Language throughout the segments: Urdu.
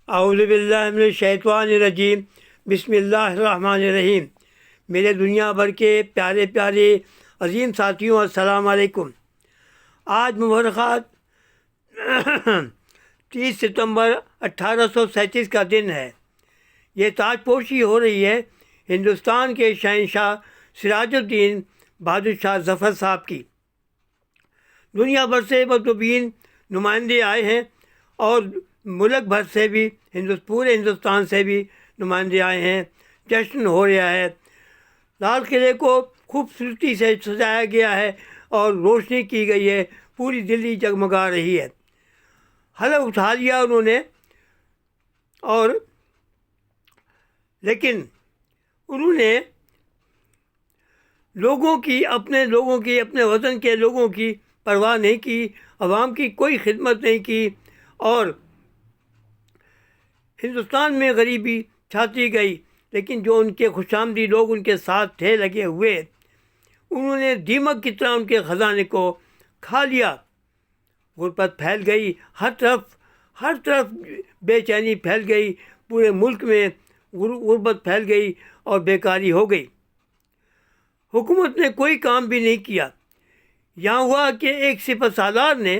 اعوذ باللہ من الشیطان الرجیم، بسم اللہ الرحمن الرحیم۔ میرے دنیا بھر کے پیارے پیارے عظیم ساتھیوں، السلام علیکم۔ آج مبارکات 30 ستمبر 1837 کا دن ہے۔ یہ تاج پوشی ہو رہی ہے ہندوستان کے شہنشاہ سراج الدین بہادر شاہ ظفر صاحب کی۔ دنیا بھر سے مطبوعین نمائندے آئے ہیں اور ملک بھر سے بھی پورے ہندوستان سے بھی نمائندے آئے ہیں۔ جشن ہو رہا ہے، لال قلعے کو خوبصورتی سے سجایا گیا ہے اور روشنی کی گئی ہے، پوری دلی جگمگا رہی ہے۔ حلف اٹھا لیا انہوں نے، اور لیکن انہوں نے اپنے وطن کے لوگوں کی پرواہ نہیں کی، عوام کی کوئی خدمت نہیں کی، اور ہندوستان میں غریبی چھاتی گئی۔ لیکن جو ان کے خوش آمدی لوگ ان کے ساتھ تھے لگے ہوئے، انہوں نے دیمک کی طرح ان کے خزانے کو کھا لیا۔ غربت پھیل گئی، ہر طرف بے چینی پھیل گئی، پورے ملک میں غربت پھیل گئی اور بیکاری ہو گئی۔ حکومت نے کوئی کام بھی نہیں کیا۔ یہاں ہوا کہ ایک سپہ سالار نے،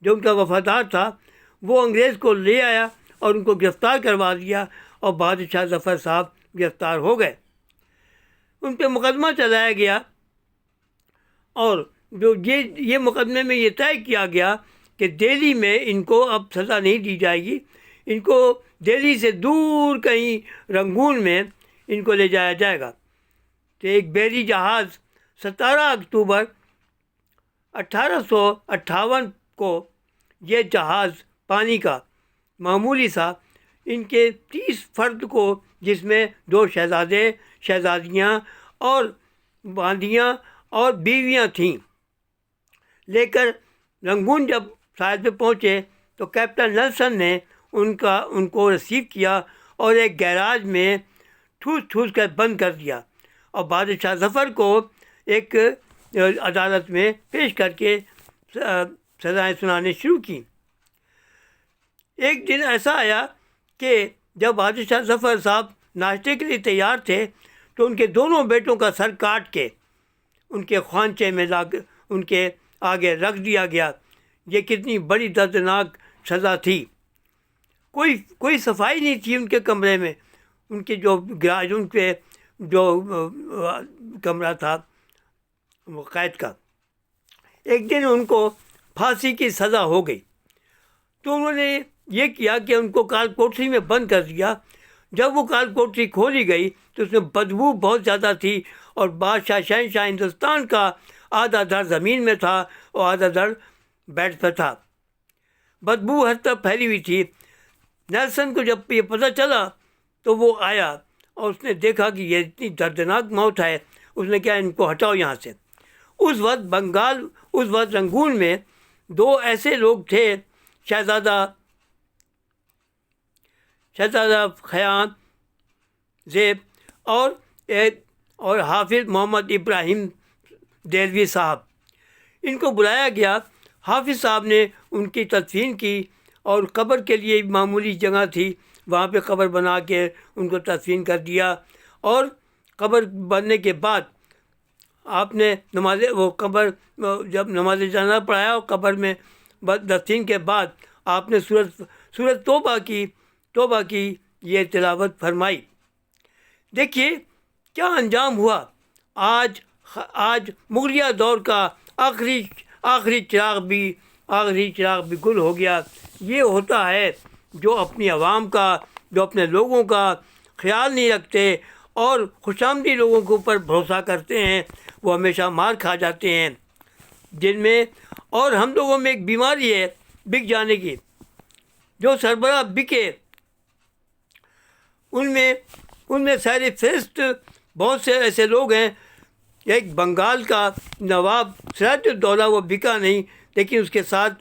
جو ان کا وفادار تھا، وہ انگریز کو لے آیا اور ان کو گرفتار کروا دیا، اور بہادر شاہ ظفر صاحب گرفتار ہو گئے۔ ان پہ مقدمہ چلایا گیا، اور یہ مقدمے میں یہ طے کیا گیا کہ دہلی میں ان کو اب سزا نہیں دی جائے گی، ان کو دہلی سے دور کہیں رنگون میں ان کو لے جایا جائے گا۔ تو ایک بحری جہاز 17 اکتوبر 1858 کو، یہ جہاز پانی کا معمولی سا، ان کے 30 فرد کو، جس میں 2 شہزادے، شہزادیاں اور باندیاں اور بیویاں تھیں، لے کر رنگون جب ساحل پہ پہنچے تو کیپٹن نیلسن نے ان کو ریسیو کیا اور ایک گیراج میں ٹھوس کر بند کر دیا، اور بہادر شاہ ظفر کو ایک عدالت میں پیش کر کے سزائیں سنانے شروع کی۔ ایک دن ایسا آیا کہ جب بہادر شاہ ظفر صاحب ناشتے کے لیے تیار تھے تو ان کے دونوں بیٹوں کا سر کاٹ کے ان کے خوانچے میں ان کے آگے رکھ دیا گیا۔ یہ کتنی بڑی دردناک سزا تھی۔ کوئی صفائی نہیں تھی ان کے کمرے میں، ان کے جو کمرہ تھا قید کا۔ ایک دن ان کو پھانسی کی سزا ہو گئی، تو انہوں نے یہ کیا کہ ان کو کال کوٹری میں بند کر دیا۔ جب وہ کال کوٹری کھولی گئی تو اس میں بدبو بہت زیادہ تھی، اور شہنشاہ ہندوستان کا آدھا دھڑ زمین میں تھا اور آدھا دھڑ بیڈ پہ تھا۔ بدبو ہر طرف پھیلی ہوئی تھی۔ نیلسن کو جب یہ پتہ چلا تو وہ آیا اور اس نے دیکھا کہ یہ اتنی دردناک موت ہے۔ اس نے کہا ان کو ہٹاؤ یہاں سے۔ اس وقت رنگون میں 2 ایسے لوگ تھے، شہزادہ خیام زیب اور حافظ محمد ابراہیم دہلوی صاحب۔ ان کو بلایا گیا۔ حافظ صاحب نے ان کی تدفین کی، اور قبر کے لیے معمولی جگہ تھی، وہاں پہ قبر بنا کے ان کو تدفین کر دیا۔ اور قبر بننے کے بعد آپ نے جب نماز جنازہ پڑھایا، اور قبر میں تدفین کے بعد آپ نے سورۃ توبہ کی یہ تلاوت فرمائی۔ دیکھیے کیا انجام ہوا۔ آج مغلیہ دور کا آخری چراغ بھی گل ہو گیا۔ یہ ہوتا ہے جو اپنی عوام کا، جو اپنے لوگوں کا خیال نہیں رکھتے اور خوش آمدی لوگوں کے اوپر بھروسہ کرتے ہیں، وہ ہمیشہ مار کھا جاتے ہیں۔ جن میں اور ہم لوگوں میں ایک بیماری ہے بک جانے کی۔ جو سربراہ بکے، ان میں سارے فہرست بہت سے ایسے لوگ ہیں۔ ایک بنگال کا نواب سراج الدولہ، وہ بکا نہیں، لیکن اس کے ساتھ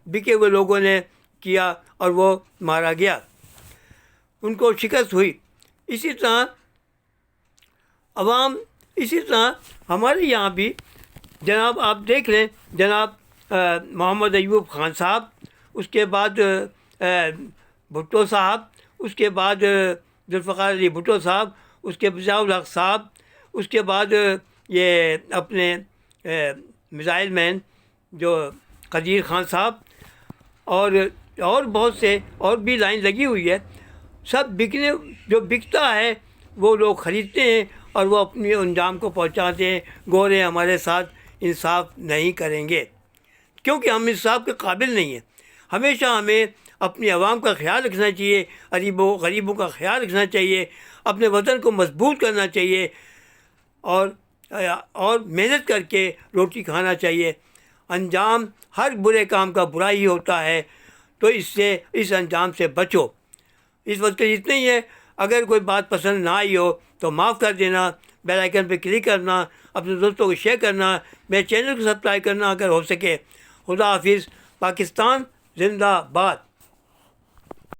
بکے ہوئے لوگوں نے کیا اور وہ مارا گیا، ان کو شکست ہوئی۔ اسی طرح ہمارے یہاں بھی جناب آپ دیکھ لیں، جناب محمد ایوب خان صاحب، اس کے بعد بھٹو صاحب، اس کے بعد ذوالفقار علی بھٹو صاحب، اس کے ضیاء الحق صاحب، اس کے بعد یہ اپنے میزائل مین جو قدیر خان صاحب، اور بہت سے اور بھی لائن لگی ہوئی ہے. سب جو بکتا ہے وہ لوگ خریدتے ہیں اور وہ اپنی انجام کو پہنچاتے ہیں. گورے ہمارے ساتھ انصاف نہیں کریں گے کیونکہ ہم انصاف کے قابل نہیں ہیں. ہمیشہ ہمیں اپنی عوام کا خیال رکھنا چاہیے، غریبوں کا خیال رکھنا چاہیے، اپنے وطن کو مضبوط کرنا چاہیے، اور محنت کر کے روٹی کھانا چاہیے. انجام ہر برے کام کا برا ہی ہوتا ہے، تو اس انجام سے بچو. اس وقت اتنا ہی ہے. اگر کوئی بات پسند نہ آئی ہو تو معاف کر دینا، بیل آئیکن پہ کلک کرنا، اپنے دوستوں کو شیئر کرنا، میرے چینل کو سبسکرائب کرنا اگر ہو سکے. خدا حافظ. پاکستان زندہ باد.